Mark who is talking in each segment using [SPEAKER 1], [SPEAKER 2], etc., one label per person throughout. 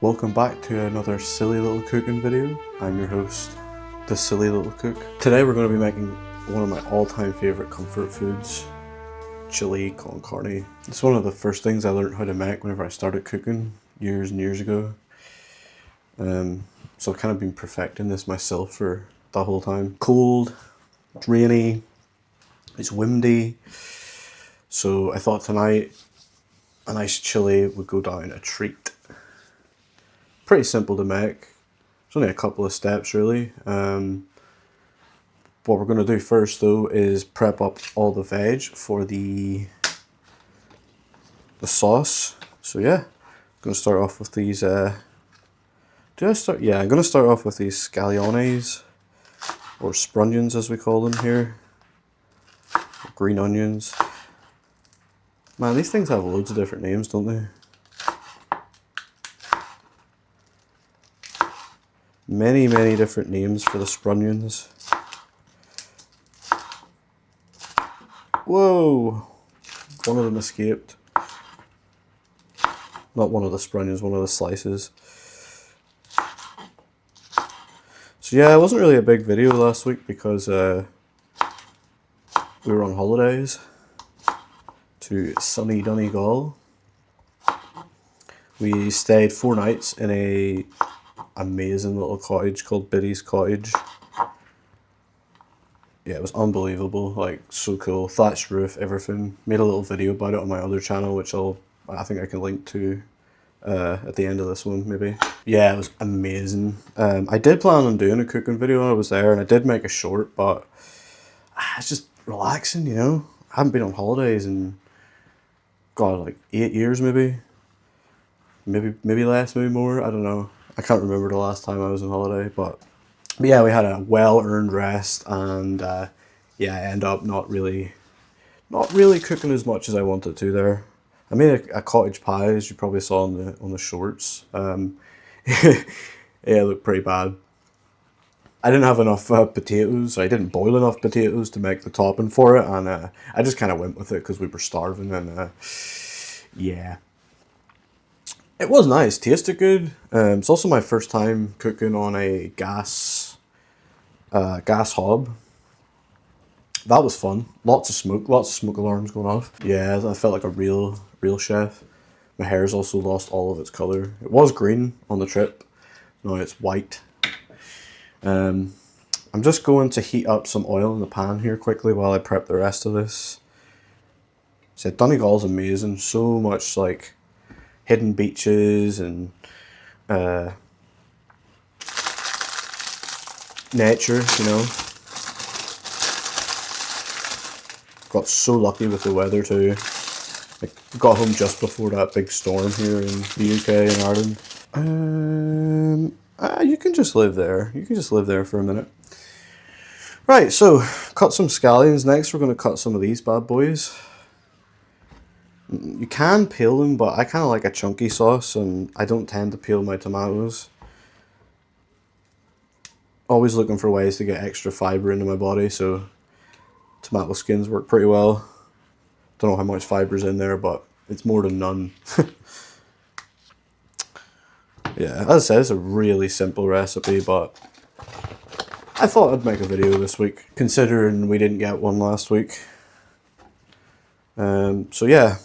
[SPEAKER 1] Welcome back to another silly little cooking video. I'm your host, the Silly Little Cook. Today we're going to be making one of my all-time favourite comfort foods, chili con carne. It's one of the first things I learned how to make whenever I started cooking years and years ago. So I've kind of been perfecting this myself for the whole time. Cold, it's rainy, it's windy, so I thought tonight a nice chili would go down a treat. Pretty simple to make. It's only a couple of steps really. What we're going to do first though is prep up all the veg for the sauce. So yeah, I'm going to start off with these. I'm going to start off with these scallones, or sprunions as we call them here. Green onions. Man, these things have loads of different names, don't they? Many different names for the sprunions. Whoa! One of them escaped. Not one of the sprunions, one of the slices. So yeah, it wasn't really a big video last week because we were on holidays to sunny Donegal. We stayed 4 nights in a amazing little cottage called Biddy's Cottage. Yeah, it was unbelievable, like so cool. Thatched roof, everything. Made a little video about it on my other channel, which I think I can link to at the end of this one, maybe. Yeah, it was amazing. I did plan on doing a cooking video when I was there, and I did make a short, but it's just relaxing, you know. I haven't been on holidays in, God, like 8 years maybe. Maybe less, maybe more. I don't know. I can't remember the last time I was on holiday, but yeah, we had a well-earned rest, and yeah, I end up not really cooking as much as I wanted to there. I made a cottage pie, as you probably saw on the shorts. Yeah, it looked pretty bad. I didn't have enough potatoes. I didn't boil enough potatoes to make the topping for it, and I just kind of went with it because we were starving, and yeah. It was nice, tasted good. It's also my first time cooking on a gas hob. That was fun. Lots of smoke alarms going off. Yeah, I felt like a real chef. My hair's also lost all of its colour. It was green on the trip. Now it's white. I'm just going to heat up some oil in the pan here quickly while I prep the rest of this. So Donegal's amazing. So much like hidden beaches and nature, you know. Got so lucky with the weather too. I got home just before that big storm here in the UK and Ireland. You can just live there. You can just live there for a minute. Right, so cut some scallions. Next we're going to cut some of these bad boys. You can peel them, but I kind of like a chunky sauce, and I don't tend to peel my tomatoes. Always looking for ways to get extra fibre into my body, so tomato skins work pretty well. Don't know how much fiber's in there, but it's more than none. Yeah, as I said, it's a really simple recipe, but I thought I'd make a video this week, considering we didn't get one last week. So yeah,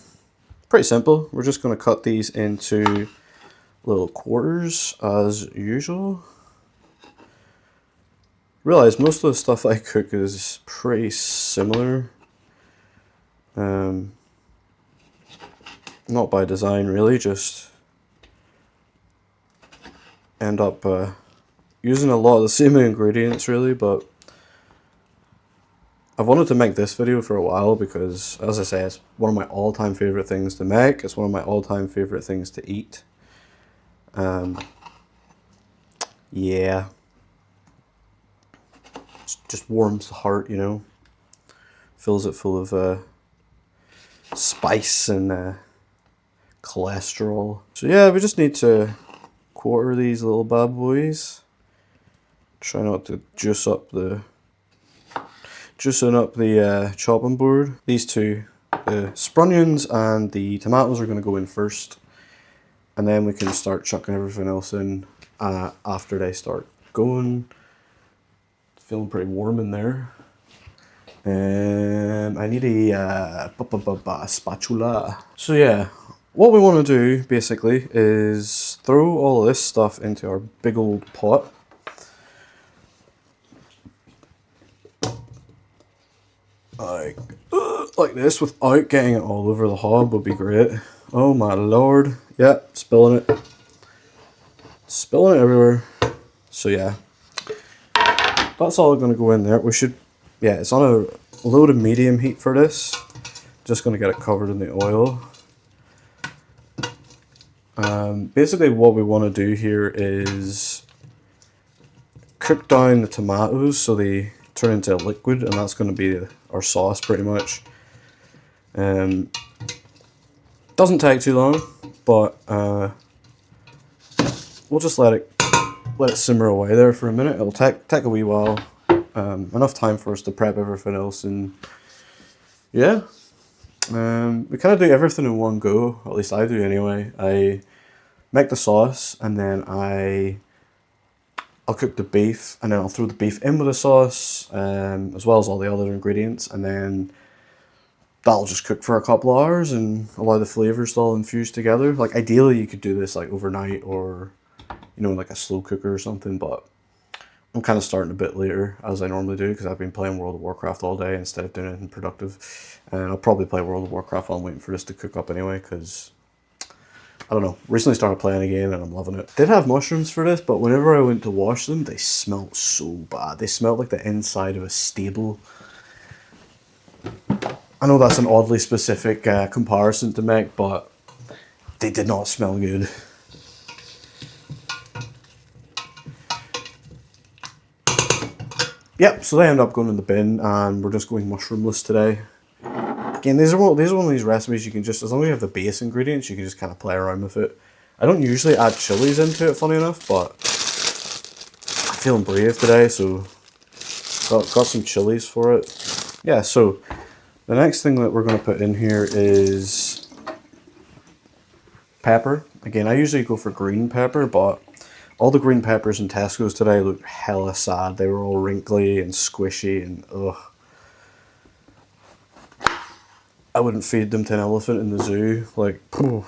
[SPEAKER 1] pretty simple. We're just going to cut these into little quarters as usual. Realize most of the stuff I cook is pretty similar. Not by design really, just end up using a lot of the same ingredients really, but I've wanted to make this video for a while because, as I say, it's one of my all-time favourite things to make. It's one of my all-time favourite things to eat. Yeah. It just warms the heart, you know. Fills it full of spice and cholesterol. So yeah, we just need to quarter these little bad boys. Try not to juicing up the chopping board. These two, the sprunions and the tomatoes, are going to go in first. and then we can start chucking everything else in after they start going. It's feeling pretty warm in there. I need a spatula. So yeah, what we want to do basically is throw all of this stuff into our big old pot. Like this, without getting it all over the hob would be great. Oh my lord. Yeah, spilling it. Spilling it everywhere. So yeah, that's all going to go in there. We should, yeah, it's on a low to medium heat for this. Just going to get it covered in the oil. Basically what we want to do here is cook down the tomatoes so they turn into a liquid, and that's going to be our sauce pretty much. Doesn't take too long, but we'll just let it simmer away there for a minute. It'll take a wee while, enough time for us to prep everything else, and yeah, we kind of do everything in one go. At least I do anyway. I make the sauce, and then I'll cook the beef, and then I'll throw the beef in with the sauce, as well as all the other ingredients, and then that'll just cook for a couple of hours and allow the flavors to all infuse together. Like ideally you could do this like overnight, or you know, like a slow cooker or something, but I'm kind of starting a bit later as I normally do because I've been playing World of Warcraft all day instead of doing anything productive. And I'll probably play World of Warcraft while I'm waiting for this to cook up anyway, because I don't know, recently started playing again and I'm loving it. Did have mushrooms for this, but whenever I went to wash them, they smelled so bad. They smelled like the inside of a stable. I know that's an oddly specific comparison to make, but they did not smell good. Yep, so they end up going in the bin, and we're just going mushroomless today. Again, these are one of these recipes you can just, as long as you have the base ingredients, you can just kind of play around with it. I don't usually add chilies into it, funny enough, but I'm feeling brave today, so got some chilies for it. Yeah, so the next thing that we're going to put in here is pepper. Again, I usually go for green pepper, but all the green peppers in Tesco's today looked hella sad. They were all wrinkly and squishy and ugh. I wouldn't feed them to an elephant in the zoo. Like, phew.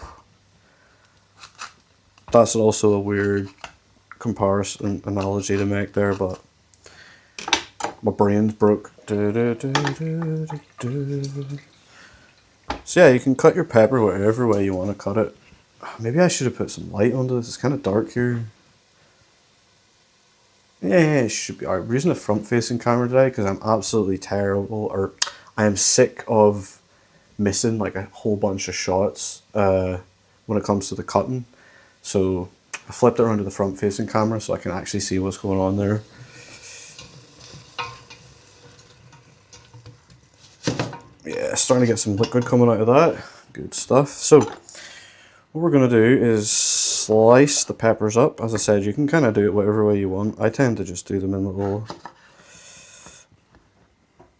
[SPEAKER 1] That's also a weird comparison analogy to make there, but my brain's broke. So yeah, you can cut your pepper whatever way you want to cut it. Maybe I should have put some light onto this. It's kind of dark here. Yeah, it should be alright. We're using a front-facing camera today because I'm absolutely terrible, or I am sick of missing like a whole bunch of shots when it comes to the cutting. So I flipped it around to the front-facing camera so I can actually see what's going on there. Yeah, starting to get some liquid coming out of that. Good stuff. So what we're going to do is slice the peppers up. As I said, you can kind of do it whatever way you want. I tend to just do them in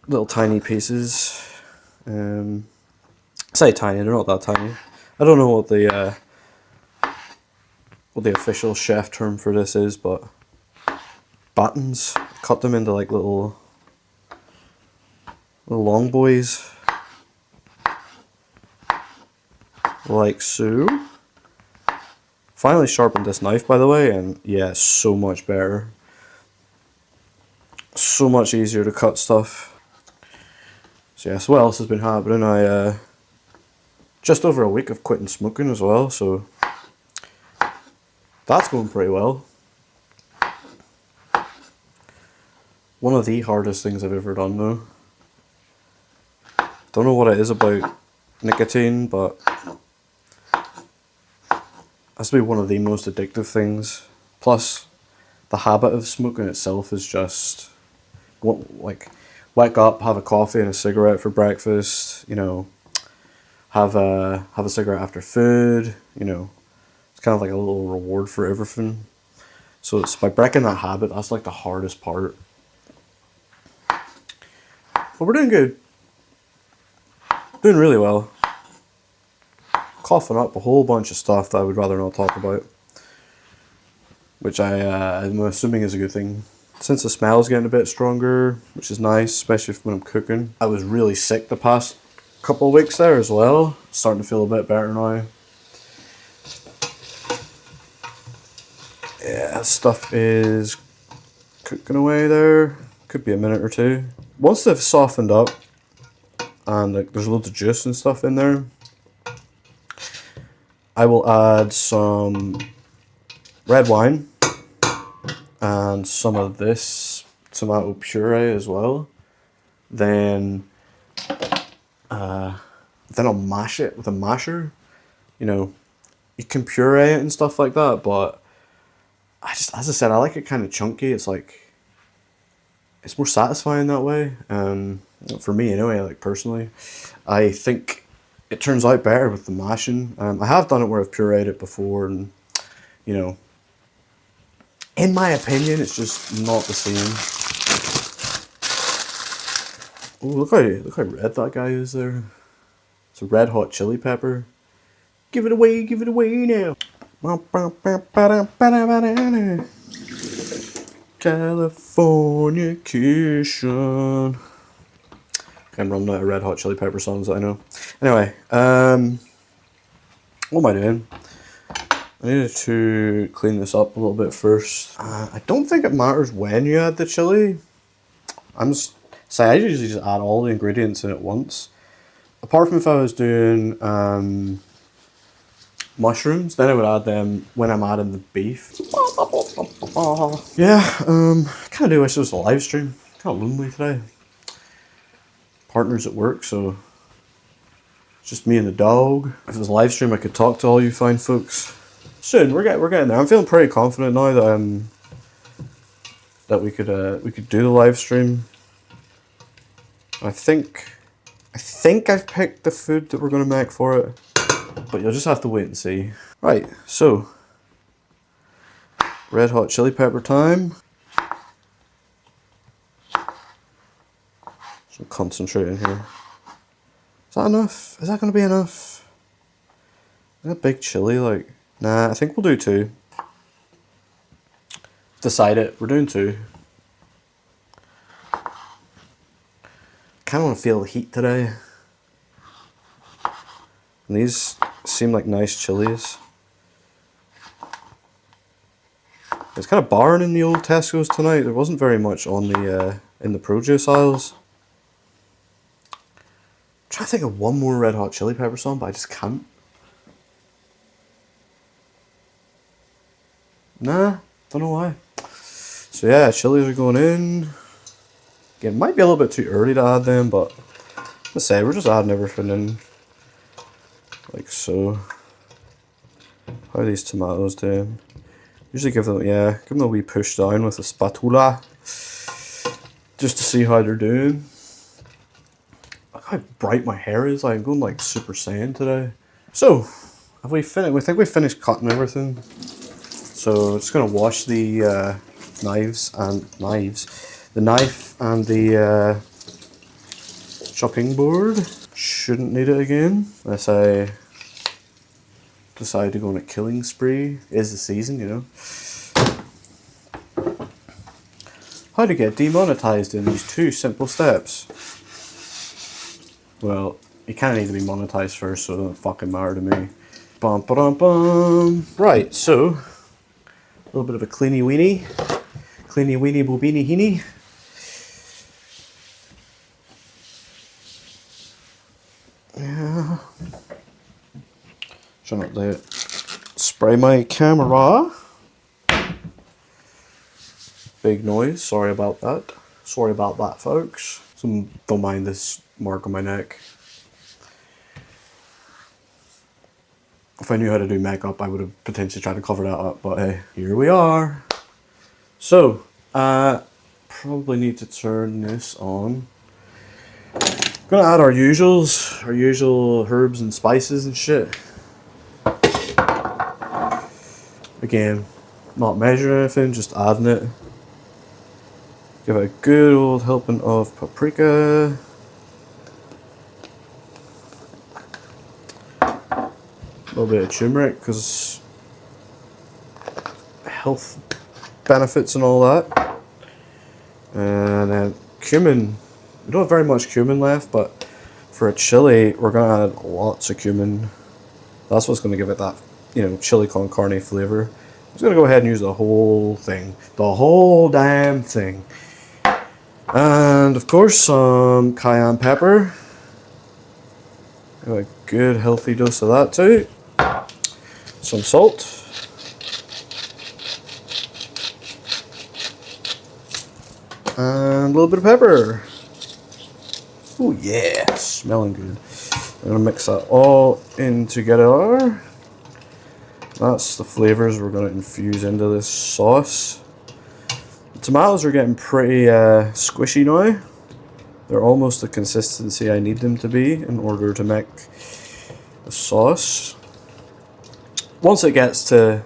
[SPEAKER 1] little tiny pieces. Say tiny, they're not that tiny. I don't know what the official chef term for this is, but battens. Cut them into like little long boys, like so. Finally sharpened this knife, by the way, and yeah, so much better. So much easier to cut stuff. So yeah, so what else has been happening? I just over a week of quitting smoking as well, so that's going pretty well. One of the hardest things I've ever done though. Don't know what it is about nicotine, but that's be one of the most addictive things. Plus, the habit of smoking itself is just like wake up, have a coffee and a cigarette for breakfast. You know, have a cigarette after food. You know, it's kind of like a little reward for everything. So it's by breaking that habit, that's like the hardest part. But we're doing good. Doing really well. coughing up a whole bunch of stuff that I would rather not talk about, which I'm assuming is a good thing. Since the smell's getting a bit stronger, which is nice, especially when I'm cooking. I was really sick the past couple of weeks there as well. Starting to feel a bit better now. Yeah, stuff is cooking away there. Could be a minute or two. Once they've softened up and like there's loads of juice and stuff in there, I will add some red wine and some of this tomato puree as well. Then I'll mash it with a masher. You know, you can puree it and stuff like that, but as I said, I like it kind of chunky. It's like, it's more satisfying that way. For me anyway, like personally, I think it turns out better with the mashing. I have done it where I've pureed it before, and you know, in my opinion, it's just not the same. Oh, look how red that guy is there. It's a red hot chili pepper. Give it away now. California Kitchen. I'm running out of red hot chili pepper songs that I know. Anyway, what am I doing? I needed to clean this up a little bit first. I don't think it matters when you add the chili. I usually just add all the ingredients in at once. Apart from if I was doing mushrooms, then I would add them when I'm adding the beef. Yeah, kind of do wish it was a live stream. Kind of lonely today. Partner's at work, so it's just me and the dog. If it was a live stream, I could talk to all you fine folks. Soon, we're getting there. I'm feeling pretty confident now that we could do the live stream. I think I've picked the food that we're going to make for it, but you'll just have to wait and see. Right, so red hot chili pepper time. Some concentrate in here. Is that enough? Is that going to be enough? Is that big chili? Like, nah, I think we'll do 2. Decide it. We're doing 2. Kind of want to feel the heat today. And these seem like nice chilies. It's kind of barren in the old Tesco's tonight. There wasn't very much on the in the produce aisles. I'm trying to think of one more red hot chili pepper song, but I just can't. Nah, don't know why. So yeah, chilies are going in. Again, might be a little bit too early to add them, but let's say we're just adding everything in. Like so. How are these tomatoes doing? Usually give them a wee push down with a spatula. Just to see how they're doing. Look how bright my hair is. I'm going like Super Saiyan today. So, have we finished? We think we finished cutting everything. So just gonna wash the the knife and the chopping board. Shouldn't need it again unless I decide to go on a killing spree. Is the season, you know. How to get demonetized in these 2 simple steps. Well, you kind of need to be monetized first, so it doesn't fucking matter to me. Bum, ba-dum, bum. Right, so a little bit of a cleany weenie bobini heenie. Yeah. Try not to spray my camera. Big noise. Sorry about that. Sorry about that, folks. Don't mind this mark on my neck. If I knew how to do makeup, I would have potentially tried to cover that up, but hey, here we are. So, probably need to turn this on. Gonna add our usual herbs and spices and shit. Again, not measuring anything, just adding it. Give it a good old helping of paprika. little bit of turmeric because health benefits and all that. And then cumin. We don't have very much cumin left, but for a chili, we're going to add lots of cumin. That's what's going to give it that, you know, chili con carne flavor. I'm just going to go ahead and use the whole thing. The whole damn thing. And of course, some cayenne pepper. Got a good healthy dose of that too. Some salt. And a little bit of pepper. Oh yeah, smelling good. I'm gonna mix that all in together. That's the flavors we're gonna infuse into this sauce. The tomatoes are getting pretty squishy now. They're almost the consistency I need them to be in order to make the sauce. Once it gets to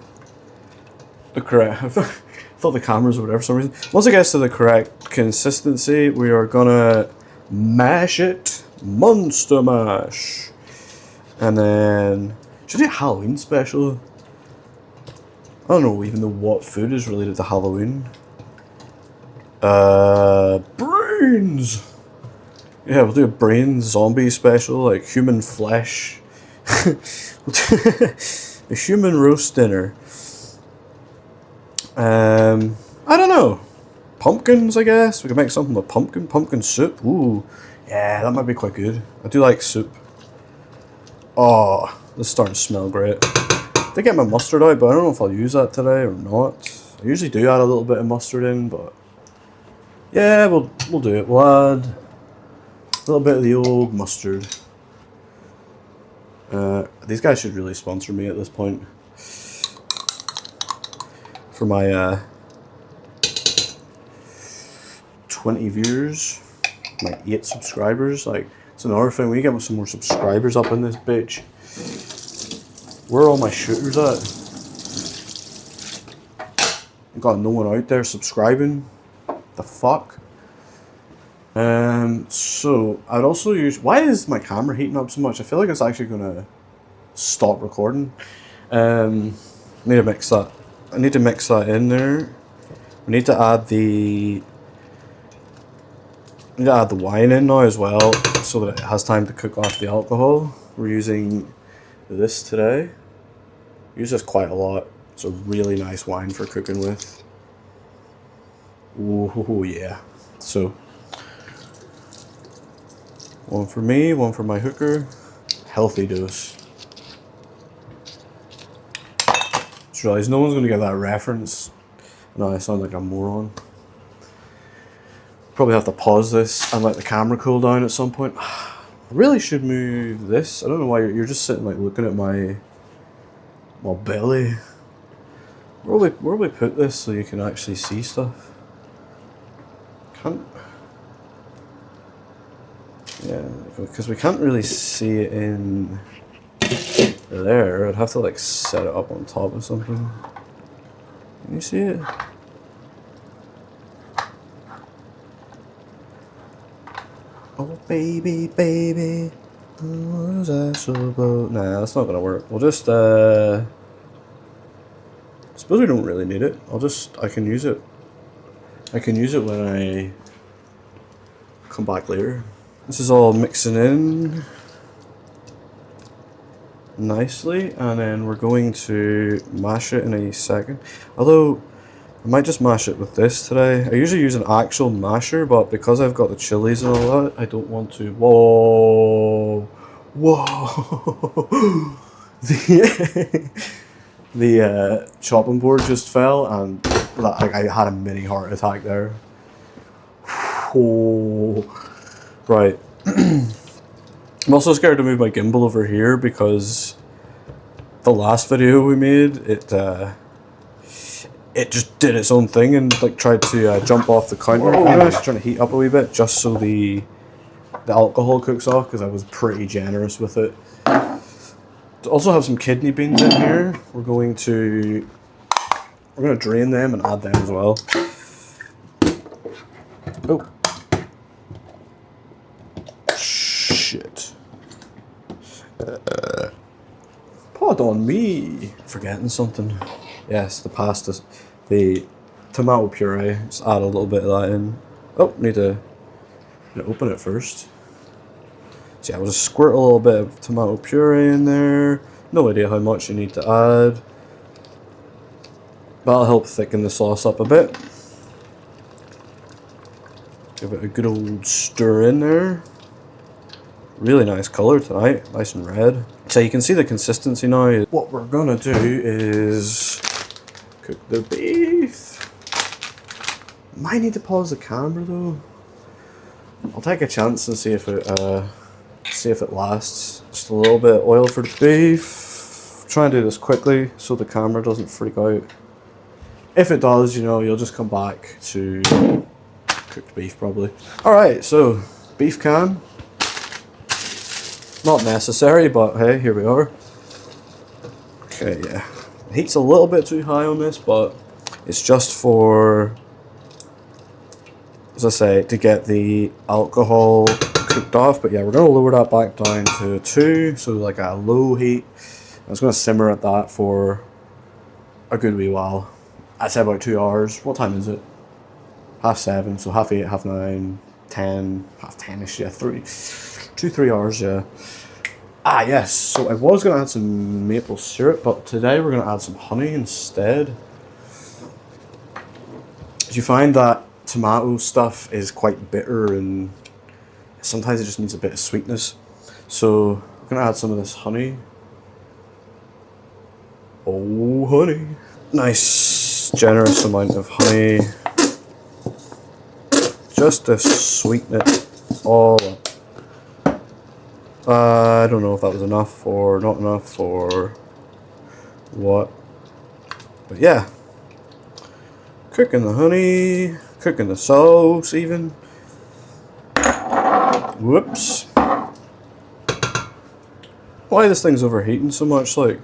[SPEAKER 1] the correct, I thought the cameras were there for some reason. Once it gets to the correct consistency, we are gonna mash it, monster mash. And then, should I do a Halloween special? I don't know even know what food is related to Halloween. Brains! Yeah, we'll do a brains zombie special, like human flesh. A human roast dinner. I don't know. Pumpkins, I guess. We could make something with pumpkin soup. Ooh, yeah, that might be quite good. I do like soup. Oh, this is starting to smell great. I did get my mustard out, but I don't know if I'll use that today or not. I usually do add a little bit of mustard in, but yeah, we'll do it. We'll add a little bit of the old mustard. These guys should really sponsor me at this point. For my 20 viewers, my 8 subscribers. Like, it's another thing. We get some more subscribers up in this bitch. Where are all my shooters at? I've got no one out there subscribing. The fuck? So I'd also use. Why is my camera heating up so much? I feel like it's actually gonna stop recording. Need to mix that. I need to mix that in there. We need to add the. I need to add the wine in now as well, so that it has time to cook off the alcohol. We're using this today. I use this quite a lot. It's a really nice wine for cooking with. Ooh, yeah. So, one for me, one for my hooker. Healthy dose. Just realized no one's going to get that reference. No, I sound like a moron. Probably have to pause this and let the camera cool down at some point. I really should move this. I don't know why you're just sitting like looking at my belly. Where will we put this so you can actually see stuff? Can't. Yeah, because we can't really see it in there. I'd have to like set it up on top of something. Can you see it? Oh baby, baby, what was I so about? Nah, that's not gonna work. We'll just I suppose we don't really need it. I can use it. I can use it when I come back later. This is all mixing in nicely, and then we're going to mash it in a second. Although I might just mash it with this today. I usually use an actual masher, but because I've got the chilies and all that, I don't want to. Whoa, whoa! The chopping board just fell, and like I had a mini heart attack there. Oh, right. I'm also scared to move my gimbal over here because the last video we made, it just did its own thing and like tried to jump off the counter. I'm actually trying to heat up a wee bit just so the alcohol cooks off, because I was pretty generous with it. Also have some kidney beans in here. We're going to drain them and add them as well. Oh. Shit. Pardon me. Forgetting something. Yes, the pasta, the tomato puree. Just add a little bit of that in. Oh, need to open it first. So yeah, we'll just squirt a little bit of tomato puree in there. No idea how much you need to add. That'll help thicken the sauce up a bit. Give it a good old stir in there. Really nice colour tonight, nice and red. So you can see the consistency now. What we're gonna do is cook the beef. Might need to pause the camera though. I'll take a chance and see if it lasts. Just a little bit of oil for the beef. Try and do this quickly so the camera doesn't freak out. If it does, you know, you'll just come back to cooked beef probably. Alright, so beef can. Not necessary, but hey, here we are. Okay, yeah. The heat's a little bit too high on this, but it's just for, as I say, to get the alcohol cooked off. But yeah, we're going to lower that back down to 2, so like a low heat. I was going to simmer at that for a good wee while. I'd say about 2 hours. What time is it? 7:30, so 8:30, 9:30, 10, 10ish, yeah, 3 hours, yeah. Ah, yes, so I was going to add some maple syrup, but today we're going to add some honey instead. Do you find that tomato stuff is quite bitter and sometimes it just needs a bit of sweetness? So I'm going to add some of this honey. Oh, honey. Nice, generous amount of honey. Just to sweeten it all up. I don't know if that was enough or not enough or what. But yeah. Cooking the honey, cooking the sauce even. Whoops. Why this thing's overheating so much, like?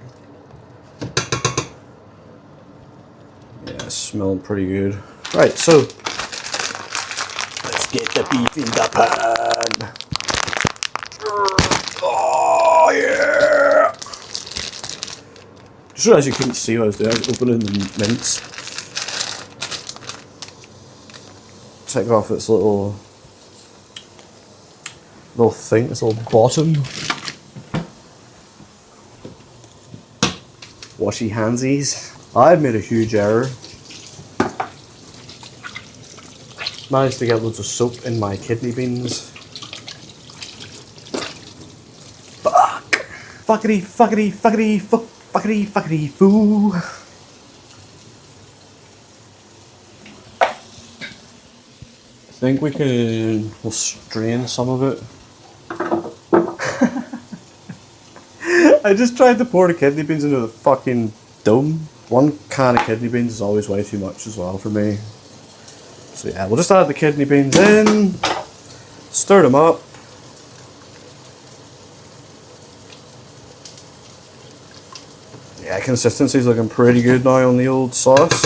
[SPEAKER 1] Yeah, it's smelling pretty good. Right, so let's get the beef in the pan. Oh yeah! Just realised you couldn't see what I was doing. I was opening the mince. Take off its little thing, its little bottom. Washy handsies. I've made a huge error. Managed to get loads of soap in my kidney beans. Fuck! Fuckity, fuckity, fuckity, fuckity, fuckity, foo. I think we'll strain some of it. I just tried to pour the kidney beans into the fucking dome. 1 can of kidney beans is always way too much as well for me. So yeah, we'll just add the kidney beans in, stir them up. Yeah, consistency's looking pretty good now on the old sauce.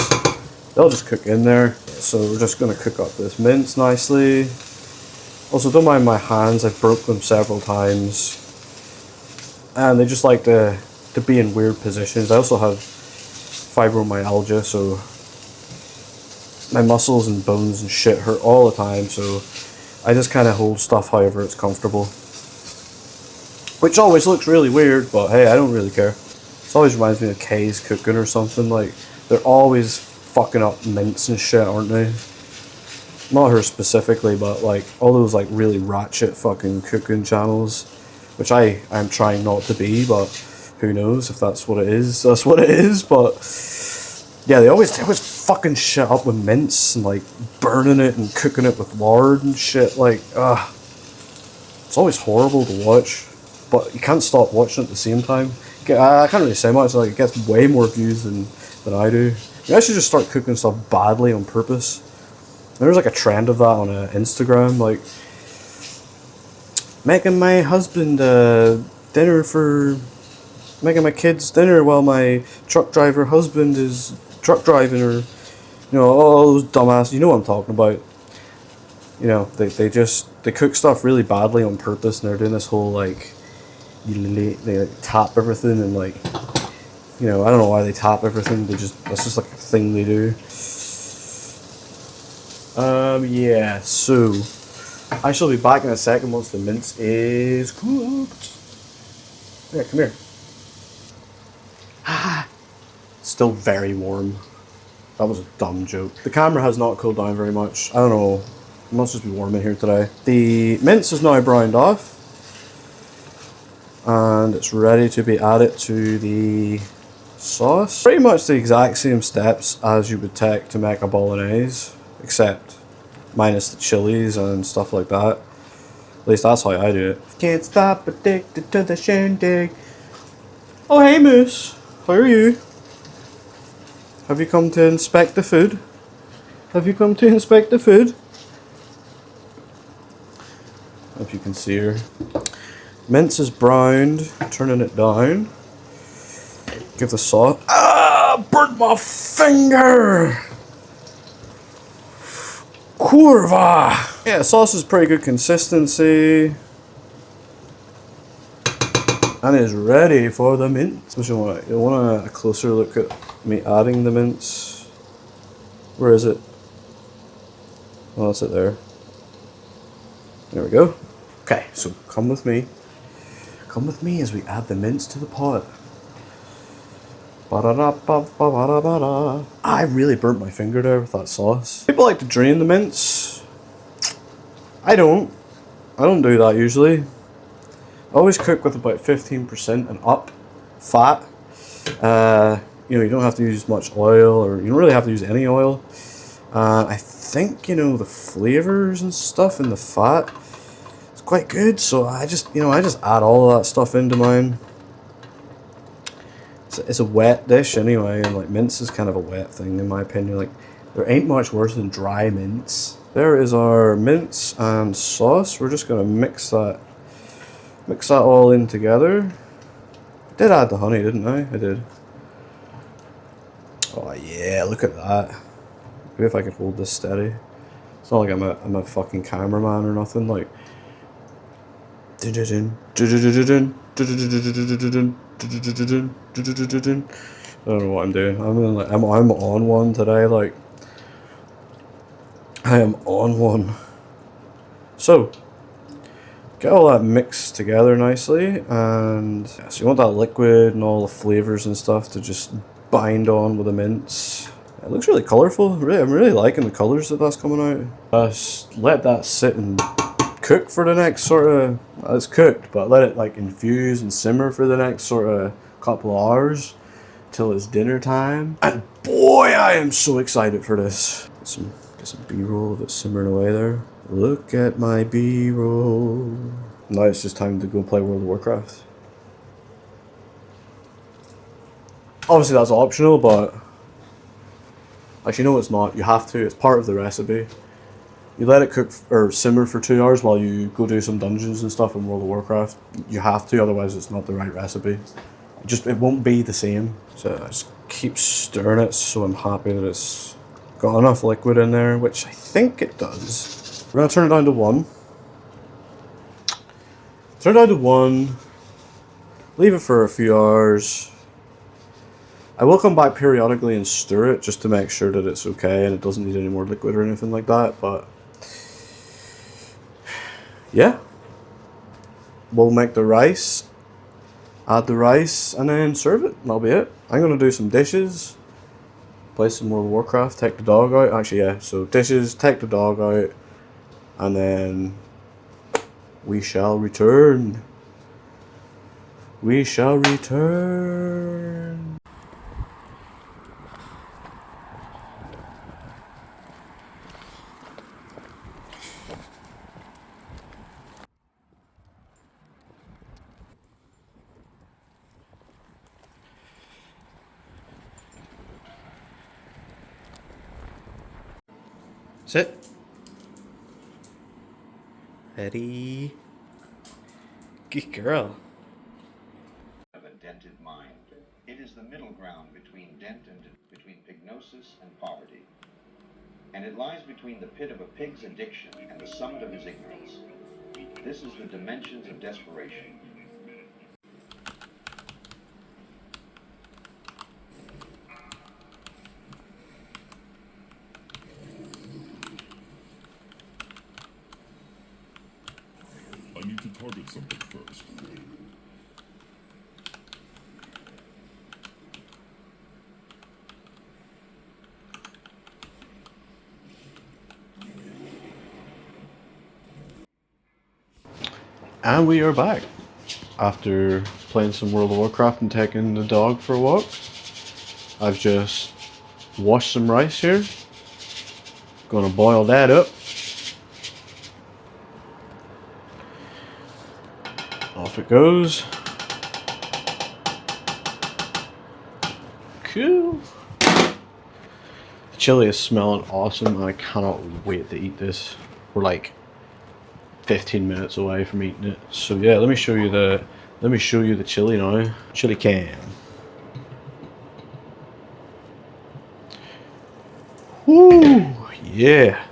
[SPEAKER 1] They'll just cook in there. So we're just going to cook up this mince nicely. Also, don't mind my hands, I've broke them several times. And they just like to be in weird positions. I also have fibromyalgia, so my muscles and bones and shit hurt all the time, so I just kind of hold stuff however it's comfortable. Which always looks really weird, but hey, I don't really care. It always reminds me of Kay's cooking or something. Like, they're always fucking up mince and shit, aren't they? Not her specifically, but like all those like really ratchet fucking cooking channels, which I am trying not to be, but who knows if that's what it is. That's what it is. But yeah, they always fucking shit up with mince and like burning it and cooking it with lard and shit. Like, it's always horrible to watch, but you can't stop watching it at the same time. I can't really say much. Like, it gets way more views than I do. You should just start cooking stuff badly on purpose. There's like a trend of that on Instagram, like making my husband dinner for making my kids dinner while my truck driver husband is truck driving, or you know, all those dumbass. You know what I'm talking about. You know, they cook stuff really badly on purpose, and they're doing this whole like they like tap everything and like You know, I don't know why they tap everything. That's just like a thing they do. Yeah. So I shall be back in a second once the mince is cooked. Yeah, come here. Still very warm. That was a dumb joke. The camera has not cooled down very much. I don't know. It must just be warm in here today. The mince is now browned off. And it's ready to be added to the sauce. Pretty much the exact same steps as you would take to make a bolognese, except minus the chilies and stuff like that. At least that's how I do it. Can't stop addicted to the shindig. Oh hey Moose, how are you? Have you come to inspect the food? Have you come to inspect the food? If you can see her. Mince is browned, turning it down. Give the sauce. Ah, burnt my finger! Curva! Yeah, sauce is pretty good consistency. And it's ready for the mince. What you want? You want a closer look at me adding the mince? Where is it? Oh, that's it there. There we go. Okay, so come with me. Come with me as we add the mince to the pot. I really burnt my finger there with that sauce. People like to drain the mince. I don't. I don't do that usually. I always cook with about 15% and up fat. You know, you don't have to use much oil, or you don't really have to use any oil. I think, you know, the flavors and stuff in the fat is quite good, so I just add all of that stuff into mine. It's a wet dish anyway, and like mince is kind of a wet thing in my opinion. Like there ain't much worse than dry mince. There is our mince and sauce. We're just gonna mix that all in together. I did add the honey, didn't I? I did. Oh yeah, look at that. Maybe if I could hold this steady. It's not like I'm a fucking cameraman or nothing. Like. I don't know what I'm doing. I'm on one today. Like I am on one. So get all that mixed together nicely, and yeah, so you want that liquid and all the flavors and stuff to just bind on with the mince. It looks really colourful. Really, I'm really liking the colours that's coming out. Just let that sit and cook for the next sort of, well, it's cooked, but let it like infuse and simmer for the next sort of couple of hours till it's dinner time. And boy, I am so excited for this. Get some B-roll of it simmering away there. Look at my B-roll. Now it's just time to go play World of Warcraft. Obviously that's optional, but actually no, it's not. You have to. It's part of the recipe. You let it cook or simmer for 2 hours while you go do some dungeons and stuff in World of Warcraft. You have to, otherwise it's not the right recipe. It won't be the same. So I just keep stirring it, so I'm happy that it's got enough liquid in there, which I think it does. We're gonna turn it down to 1. Turn it down to 1. Leave it for a few hours. I will come back periodically and stir it just to make sure that it's okay and it doesn't need any more liquid or anything like that, but yeah. We'll make the rice, add the rice, and then serve it. That'll be it. I'm gonna do some dishes, play some more Warcraft, take the dog out. Actually, yeah, so dishes, take the dog out, and then we shall return. We shall return. Sit. Ready. Good girl.
[SPEAKER 2] Of a dented mind. It is the middle ground between between pignosis and poverty. And it lies between the pit of a pig's addiction and the summit of his ignorance. This is the dimensions of desperation.
[SPEAKER 3] target something first.
[SPEAKER 1] And we are back after playing some World of Warcraft and taking the dog for a walk. I've just washed some rice here. Gonna boil that up. Off it goes. Cool. The chili is smelling awesome and I cannot wait to eat this. We're like 15 minutes away from eating it. So yeah, let me show you the chili now. Chili can. Woo! Yeah.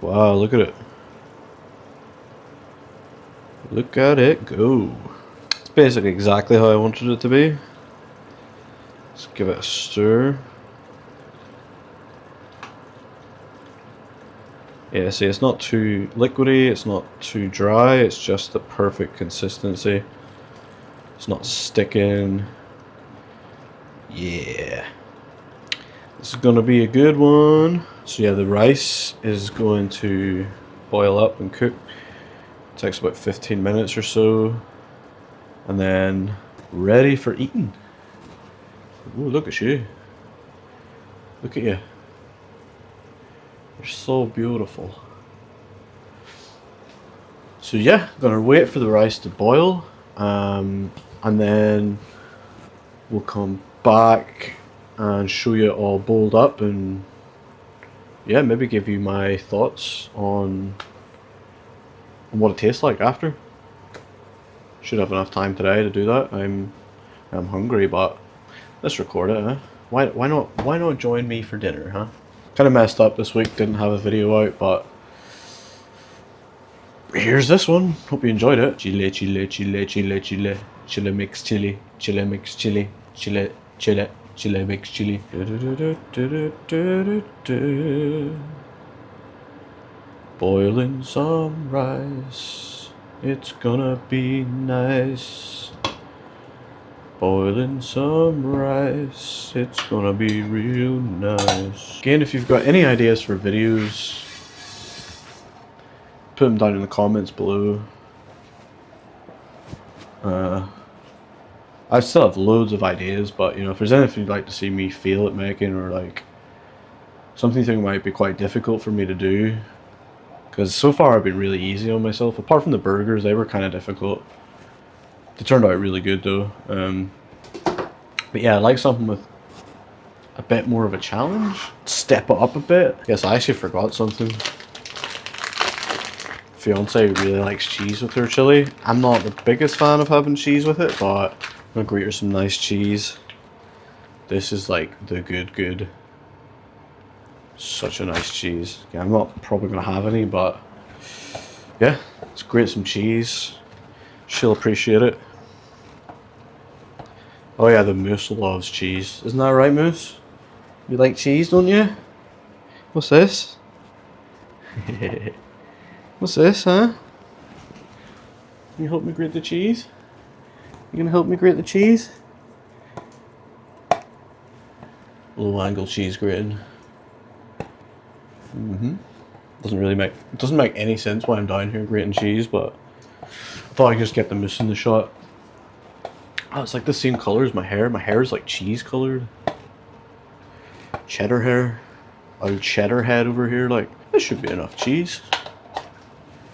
[SPEAKER 1] Wow, look at it. Look at it go. It's basically exactly how I wanted it to be. Let's give it a stir. Yeah, see, it's not too liquidy, it's not too dry, it's just the perfect consistency. It's not sticking. Yeah. This is gonna be a good one. So yeah, the rice is going to boil up and cook. It takes about 15 minutes or so. And then ready for eating. Ooh, look at you. Look at you. You're so beautiful. So yeah, gonna wait for the rice to boil. And then we'll come back and show you it all bowled up and yeah, maybe give you my thoughts on what it tastes like after. Should have enough time today to do that. I'm hungry, but let's record it, huh? Why not join me for dinner, huh? Kind of messed up this week, didn't have a video out, but here's this one. Hope you enjoyed it. Chile, chile, chile, chile, chile. Chile mix chili. Chile mix chili. Chile, chile, chile mix chili. Boiling some rice. It's gonna be nice. Boiling some rice. It's gonna be real nice. Again, if you've got any ideas for videos, put them down in the comments below. I still have loads of ideas, but you know, if there's anything you'd like to see me fail at making, or like something you think might be quite difficult for me to do, because so far I've been really easy on myself. Apart from the burgers, they were kind of difficult. They turned out really good though. But yeah, I like something with a bit more of a challenge. Step it up a bit. Yes, I actually forgot something. Fiance really likes cheese with her chili. I'm not the biggest fan of having cheese with it, but I'm gonna grate her some nice cheese. This is like the good. Such a nice cheese. Yeah, I'm not probably gonna have any, but yeah, let's grate some cheese. She'll appreciate it. Oh yeah, the moose loves cheese. Isn't that right, Moose? You like cheese, don't you? What's this? What's this, huh? Can you help me grate the cheese? You gonna help me grate the cheese? Low angle cheese grating. Doesn't make any sense why I'm down here grating cheese, but I thought I'd just get the moose in the shot. Oh, it's like the same color as my hair. My hair is like cheese colored. Cheddar hair. Old cheddar head over here. Like, this should be enough cheese.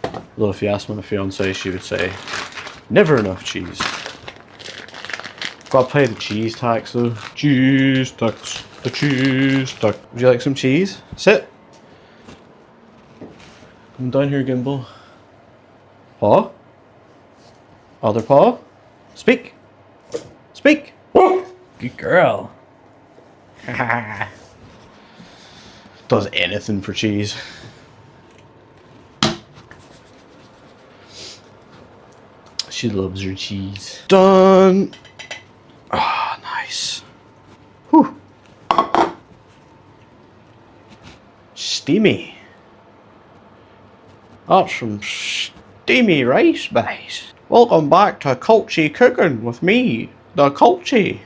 [SPEAKER 1] Although if you ask my fiance, she would say, never enough cheese. Gotta pay the cheese tax though. Cheese tax. The cheese tax. Would you like some cheese? Sit. Come down here, Gimbal. Paw? Other paw? Speak. Speak. Good girl. Does anything for cheese. She loves her cheese. Done. Ah, nice. Whew. Steamy. That's some steamy rice, boys. Welcome back to Culchy Cooking with me, the Culchy.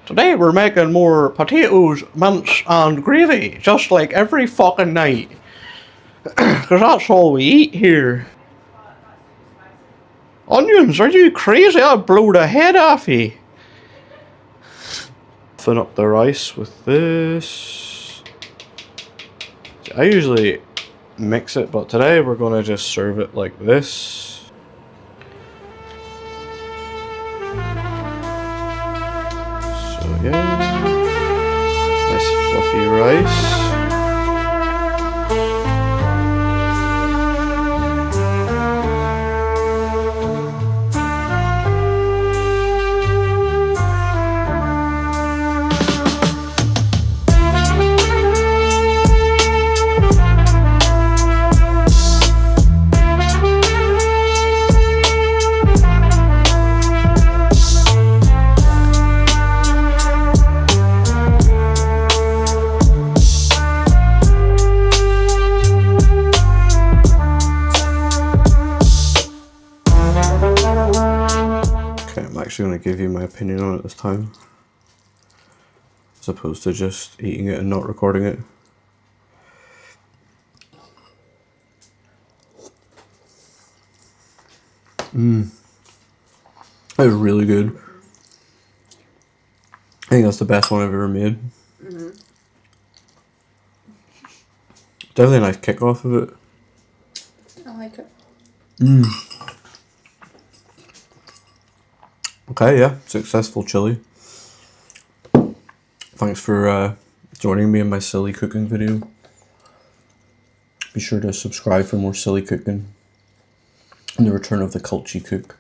[SPEAKER 1] Today we're making more potatoes, mince and gravy, just like every fucking night. Cause that's all we eat here. Onions, are you crazy? I'd blow the head off you. Fill up the rice with this. I usually mix it, but today we're gonna just serve it like this. So yeah, nice fluffy rice. I'm actually going to give you my opinion on it this time, as opposed to just eating it and not recording it. It was really good. I think that's the best one I've ever made. Definitely a nice kick off of it.
[SPEAKER 3] I like it.
[SPEAKER 1] Okay, yeah, successful chili. Thanks for joining me in my silly cooking video. Be sure to subscribe for more silly cooking and the return of the Culchy Cook.